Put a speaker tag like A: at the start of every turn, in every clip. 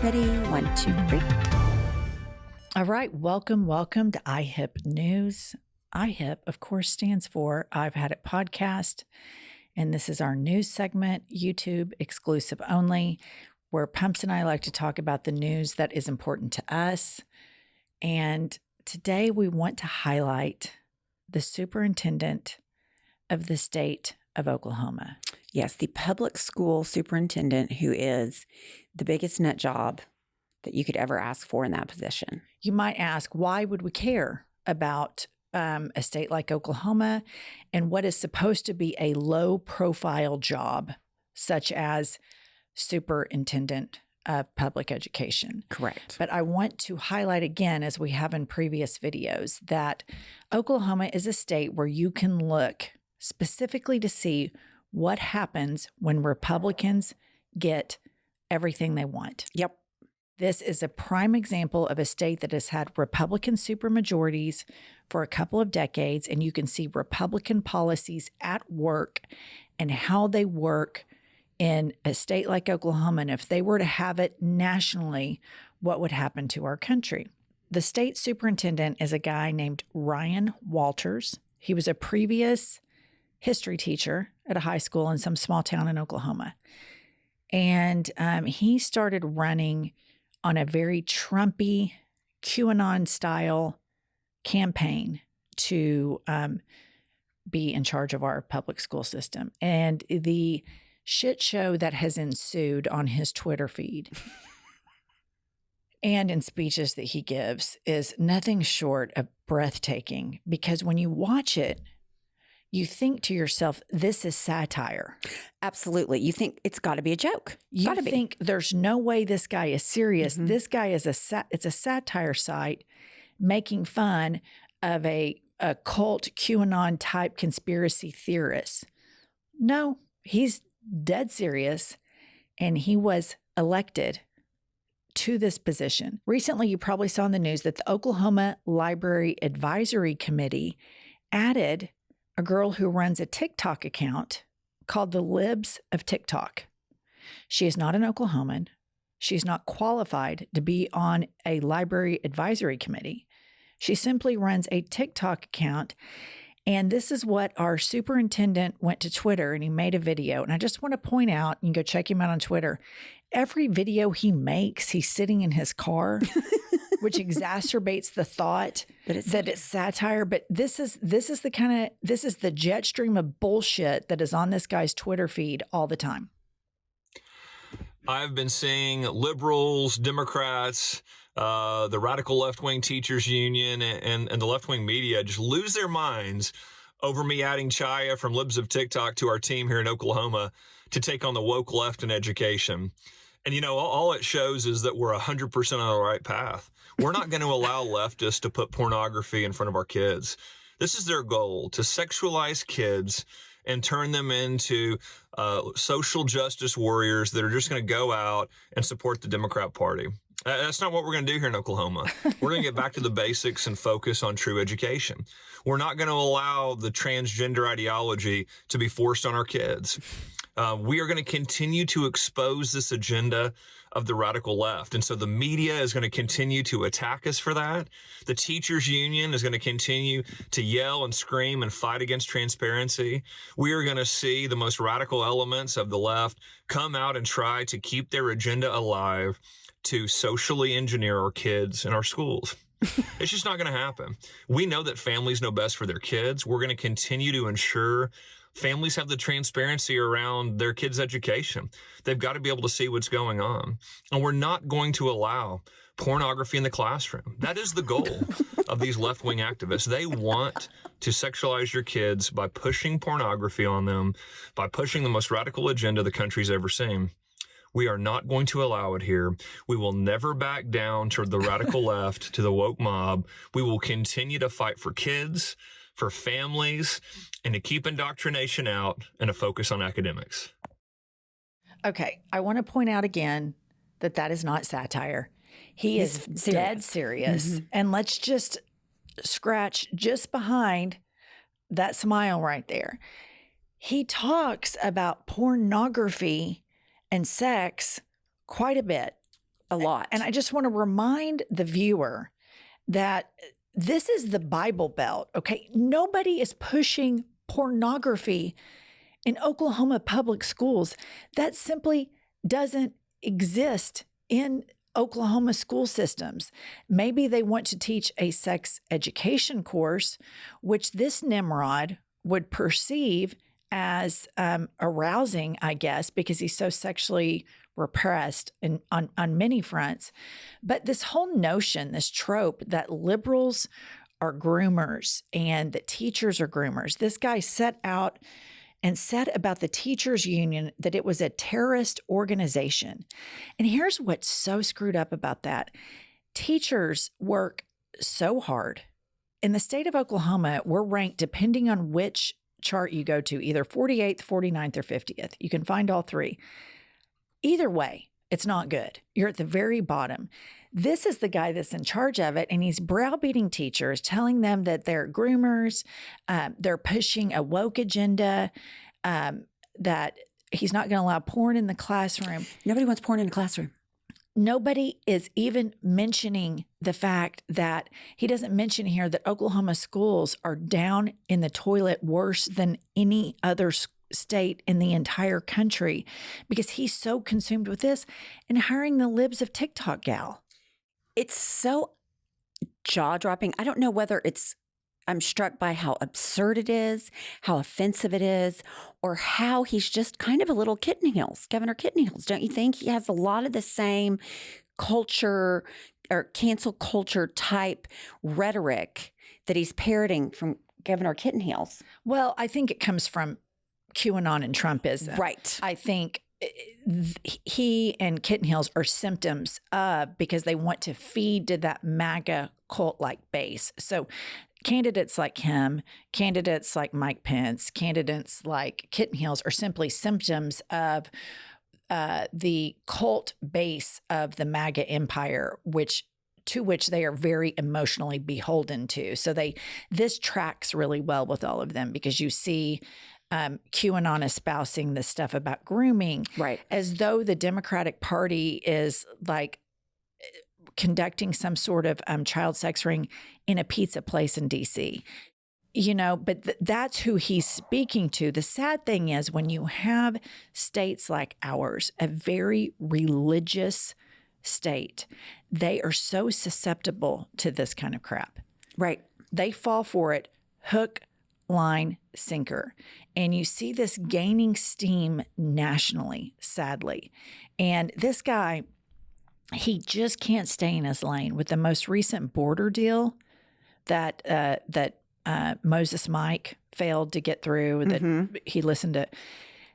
A: Ready? 1, 2, 3.
B: All right. Welcome to iHip News. iHip, of course, stands for I've Had It Podcast. And this is our news segment, YouTube exclusive only, where Pumps and I like to talk about the news that is important to us. And today we want to highlight the superintendent of the state of Oklahoma.
A: Yes, the public school superintendent, who is the biggest nut job that you could ever ask for in that position.
B: You might ask, why would we care about a state like Oklahoma and what is supposed to be a low-profile job, such as superintendent of public education?
A: Correct.
B: But I want to highlight again, as we have in previous videos, that Oklahoma is a state where you can look specifically to see what happens when Republicans get everything they want.
A: Yep.
B: This is a prime example of a state that has had Republican supermajorities for a couple of decades, and you can see Republican policies at work and how they work in a state like Oklahoma. And if they were to have it nationally, what would happen to our country? The state superintendent is a guy named Ryan Walters. He was a previous history teacher at a high school in some small town in Oklahoma. And he started running on a very Trumpy, QAnon-style campaign to be in charge of our public school system. And the shit show that has ensued on his Twitter feed and in speeches that he gives is nothing short of breathtaking, because when you watch it, you think to yourself, this is satire.
A: Absolutely. You think it's got to be a joke.
B: You think there's no way this guy is serious.
A: Mm-hmm.
B: This guy is it's a satire site making fun of a cult QAnon type conspiracy theorist. No, he's dead serious, and he was elected to this position. Recently, you probably saw in the news that the Oklahoma Library Advisory Committee added a girl who runs a TikTok account called the Libs of TikTok. She is not an Oklahoman. She's not qualified to be on a library advisory committee. She simply runs a TikTok account. And this is what our superintendent went to Twitter and he made a video. And I just want to point out, you can go check him out on Twitter. Every video he makes, he's sitting in his car, which exacerbates the thought that it's satire. But this is the jet stream of bullshit that is on this guy's Twitter feed all the time.
C: I've been seeing liberals, Democrats, the radical left-wing teachers union and the left-wing media just lose their minds over me adding Chaya from Libs of TikTok to our team here in Oklahoma to take on the woke left in education. And, you know, all it shows is that we're 100% on the right path. We're not going to allow leftists to put pornography in front of our kids. This is their goal, to sexualize kids and turn them into social justice warriors that are just going to go out and support the Democrat Party. That's not what we're going to do here in Oklahoma. We're going to get back to the basics and focus on true education. We're not going to allow the transgender ideology to be forced on our kids. We are going to continue to expose this agenda of the radical left. And so the media is going to continue to attack us for that. The teachers union is going to continue to yell and scream and fight against transparency. We are going to see the most radical elements of the left come out and try to keep their agenda alive to socially engineer our kids in our schools. It's just not going to happen. We know that families know best for their kids. We're going to continue to ensure families have the transparency around their kids' education. They've got to be able to see what's going on. And we're not going to allow pornography in the classroom. That is the goal of these left-wing activists. They want to sexualize your kids by pushing pornography on them, by pushing the most radical agenda the country's ever seen. We are not going to allow it here. We will never back down to the radical left, to the woke mob. We will continue to fight for kids, for families, and to keep indoctrination out and to focus on academics.
B: Okay, I want to point out again that is not satire. He is dead serious. Mm-hmm. And let's just scratch just behind that smile right there. He talks about pornography and sex quite a bit.
A: A lot.
B: And I just want to remind the viewer that this is the Bible Belt, okay? Nobody is pushing pornography in Oklahoma public schools. That simply doesn't exist in Oklahoma school systems. Maybe they want to teach a sex education course, which this Nimrod would perceive as arousing, I guess, because he's so sexually repressed on many fronts. But this whole notion, this trope that liberals are groomers and that teachers are groomers, this guy set out and said about the teachers union that it was a terrorist organization. And here's what's so screwed up about that. Teachers work so hard. In the state of Oklahoma, we're ranked, depending on which chart you go to, either 48th, 49th, or 50th. You can find all three. Either way, it's not good. You're at the very bottom. This is the guy that's in charge of it, and he's browbeating teachers, telling them that they're groomers, they're pushing a woke agenda, that he's not going to allow porn in the classroom.
A: Nobody wants porn in a classroom.
B: Nobody is even mentioning the fact that he doesn't mention here that Oklahoma schools are down in the toilet worse than any other state in the entire country, because he's so consumed with this and hiring the libs of TikTok gal.
A: It's so jaw-dropping. I don't know whether I'm struck by how absurd it is, how offensive it is, or how he's just kind of a little Kittenhills, Governor Kittenhills. Don't you think? He has a lot of the same culture or cancel culture type rhetoric that he's parroting from Governor Kittenhills.
B: Well, I think it comes from QAnon and Trumpism.
A: Right.
B: I think he and Kittenhills are symptoms of, because they want to feed to that MAGA cult-like base. So candidates like him, candidates like Mike Pence, candidates like Kittenhills are simply symptoms of the cult base of the MAGA empire, to which they are very emotionally beholden to. So this tracks really well with all of them, because you see QAnon espousing this stuff about grooming,
A: right, as
B: though the Democratic Party is like conducting some sort of child sex ring in a pizza place in D.C. But that's who he's speaking to. The sad thing is, when you have states like ours, a very religious state, they are so susceptible to this kind of crap.
A: Right.
B: They fall for it hook, line, sinker. And you see this gaining steam nationally, sadly. And this guy, he just can't stay in his lane. With the most recent border deal that Moses Mike failed to get through, that he listened to,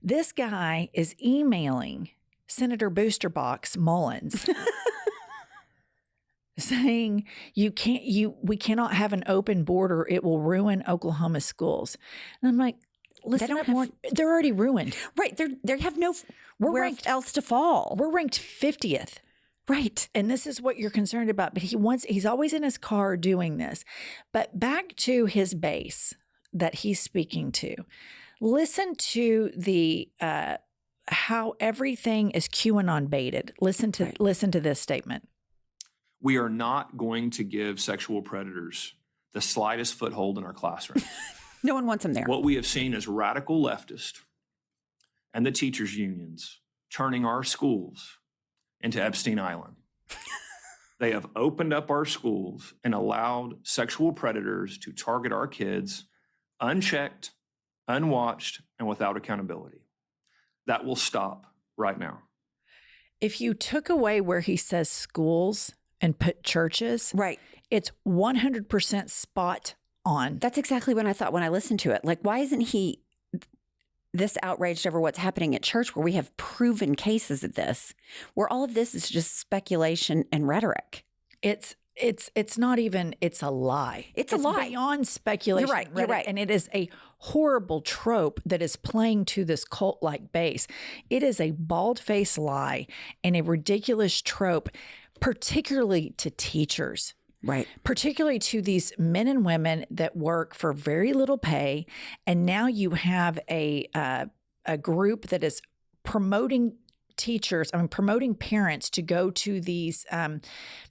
B: this guy is emailing Senator Boosterbox Mullins saying we cannot have an open border. It will ruin Oklahoma schools. And I'm like, listen up, they're already ruined.
A: Right. They have nowhere else to fall.
B: We're ranked 50th.
A: Right.
B: And this is what you're concerned about. But he's always in his car doing this. But back to his base that he's speaking to. Listen to the how everything is QAnon baited. Listen to this statement.
C: We are not going to give sexual predators the slightest foothold in our classroom.
A: No one wants them there.
C: What we have seen is radical leftists and the teachers unions turning our schools into Epstein Island. They have opened up our schools and allowed sexual predators to target our kids unchecked, unwatched, and without accountability. That will stop right now.
B: If you took away where he says schools and put churches,
A: right,
B: it's 100% spot on.
A: That's exactly what I thought when I listened to it. Like, why isn't he this outraged over what's happening at church, where we have proven cases of this, where all of this is just speculation and rhetoric?
B: It's not even, it's a lie.
A: It's a lie.
B: Beyond speculation.
A: You're right.
B: And it is a horrible trope that is playing to this cult-like base. It is a bald-faced lie and a ridiculous trope, particularly to teachers.
A: Right.
B: Particularly to these men and women that work for very little pay. And now you have a group that is promoting teachers, promoting parents to go to these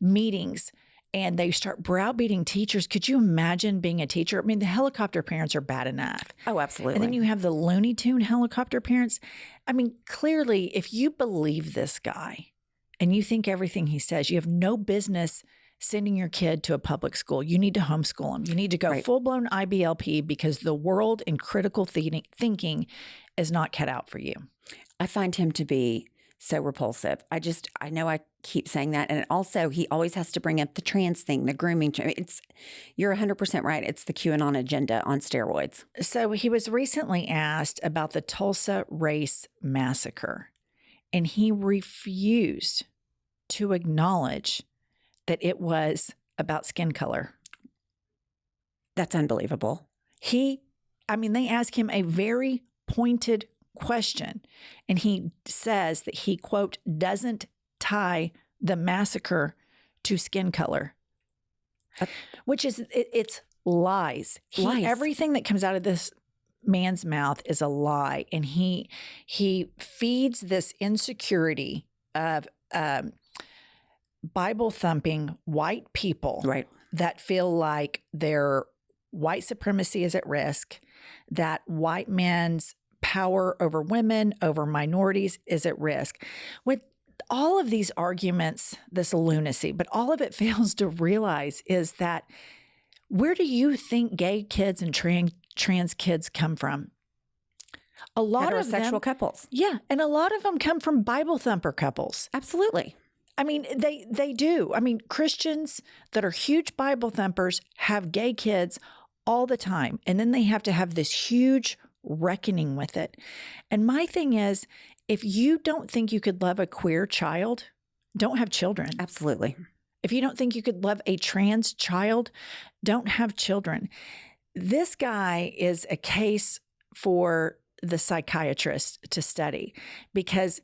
B: meetings, and they start browbeating teachers. Could you imagine being a teacher? The helicopter parents are bad enough.
A: Oh, absolutely.
B: And then you have the Looney Tune helicopter parents. Clearly, if you believe this guy and you think everything he says, you have no business sending your kid to a public school. You need to homeschool him. You need to go full-blown IBLP, because the world in critical thinking is not cut out for you.
A: I find him to be so repulsive. I know I keep saying that. And also, he always has to bring up the trans thing, the grooming. You're 100% right. It's the QAnon agenda on steroids.
B: So he was recently asked about the Tulsa race massacre, and he refused to acknowledge that it was about skin color.
A: That's unbelievable.
B: They ask him a very pointed question, and he says that he, quote, doesn't tie the massacre to skin color, which is, it's lies.
A: Lies.
B: Everything that comes out of this man's mouth is a lie, and he feeds this insecurity of Bible-thumping white people that feel like their white supremacy is at risk, that white men's power over women, over minorities is at risk. With all of these arguments, this lunacy, but all of it fails to realize is that, where do you think gay kids and trans kids come from? A lot of
A: heterosexual couples.
B: Yeah, and a lot of them come from Bible thumper couples.
A: Absolutely.
B: They do. Christians that are huge Bible thumpers have gay kids all the time, and then they have to have this huge reckoning with it. And my thing is, if you don't think you could love a queer child, don't have children.
A: Absolutely.
B: If you don't think you could love a trans child, don't have children. This guy is a case for the psychiatrist to study, because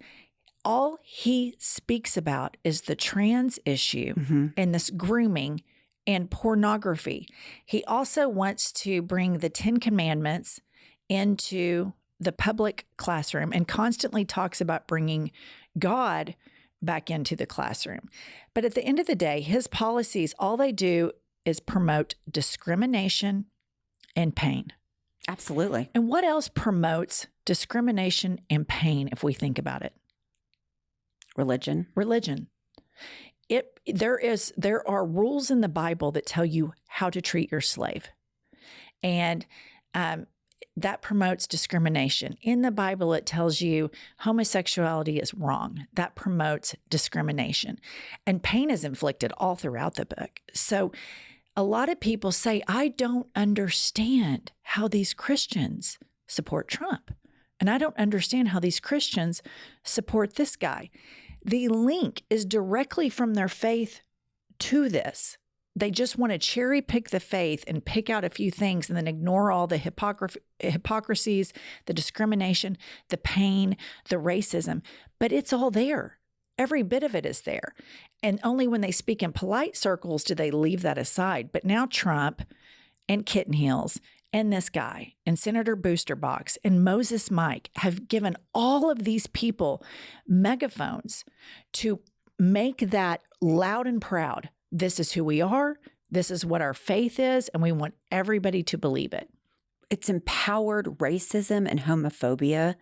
B: all he speaks about is the trans issue and this grooming and pornography. He also wants to bring the 10 Commandments into the public classroom and constantly talks about bringing God back into the classroom. But at the end of the day, his policies, all they do is promote discrimination and pain.
A: Absolutely.
B: And what else promotes discrimination and pain, if we think about it?
A: Religion.
B: There are rules in the Bible that tell you how to treat your slave. And that promotes discrimination. In the Bible, it tells you homosexuality is wrong. That promotes discrimination. And pain is inflicted all throughout the book. So a lot of people say, I don't understand how these Christians support Trump. And I don't understand how these Christians support this guy. The link is directly from their faith to this. They just want to cherry pick the faith and pick out a few things and then ignore all the hypocrisies, the discrimination, the pain, the racism. But it's all there. Every bit of it is there. And only when they speak in polite circles do they leave that aside. But now Trump and Kitten Heels and this guy and Senator Boosterbox and Moses Mike have given all of these people megaphones to make that loud and proud. This is who we are. This is what our faith is. And we want everybody to believe it.
A: It's empowered racism and homophobia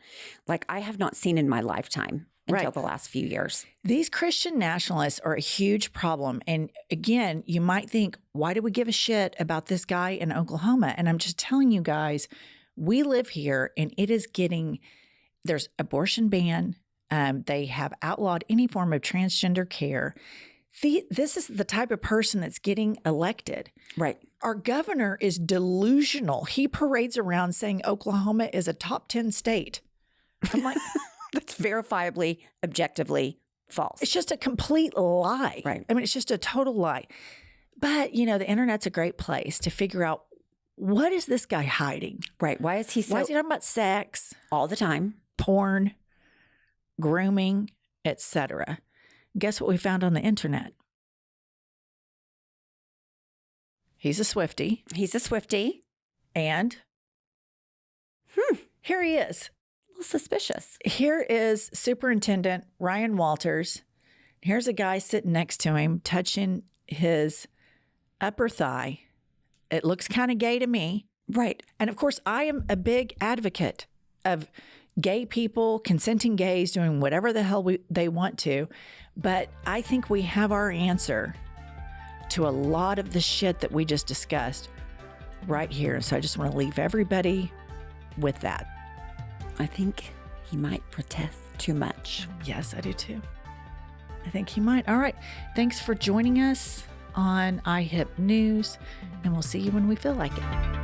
A: like I have not seen in my lifetime until the last few years.
B: These Christian nationalists are a huge problem. And again, you might think, why do we give a shit about this guy in Oklahoma? And I'm just telling you guys, we live here and it is there's abortion ban. They have outlawed any form of transgender care. This is the type of person that's getting elected.
A: Right.
B: Our governor is delusional. He parades around saying Oklahoma is a top 10 state. I'm like,
A: that's verifiably, objectively false.
B: It's just a complete lie.
A: Right.
B: It's just a total lie. But, the internet's a great place to figure out, what is this guy hiding?
A: Right. Why is he
B: talking about sex?
A: All the time.
B: Porn, grooming, etc. Guess what we found on the internet? He's a Swiftie.
A: And
B: here he is.
A: little suspicious.
B: Here is Superintendent Ryan Walters. Here's a guy sitting next to him, touching his upper thigh. It looks kind of gay to me.
A: Right.
B: And of course, I am a big advocate of gay people, consenting gays, doing whatever the hell they want to. But I think we have our answer to a lot of the shit that we just discussed right here. So I just want to leave everybody with that.
A: I think he might protest too much.
B: Yes, I do too. I think he might. All right. Thanks for joining us on iHip News, and we'll see you when we feel like it.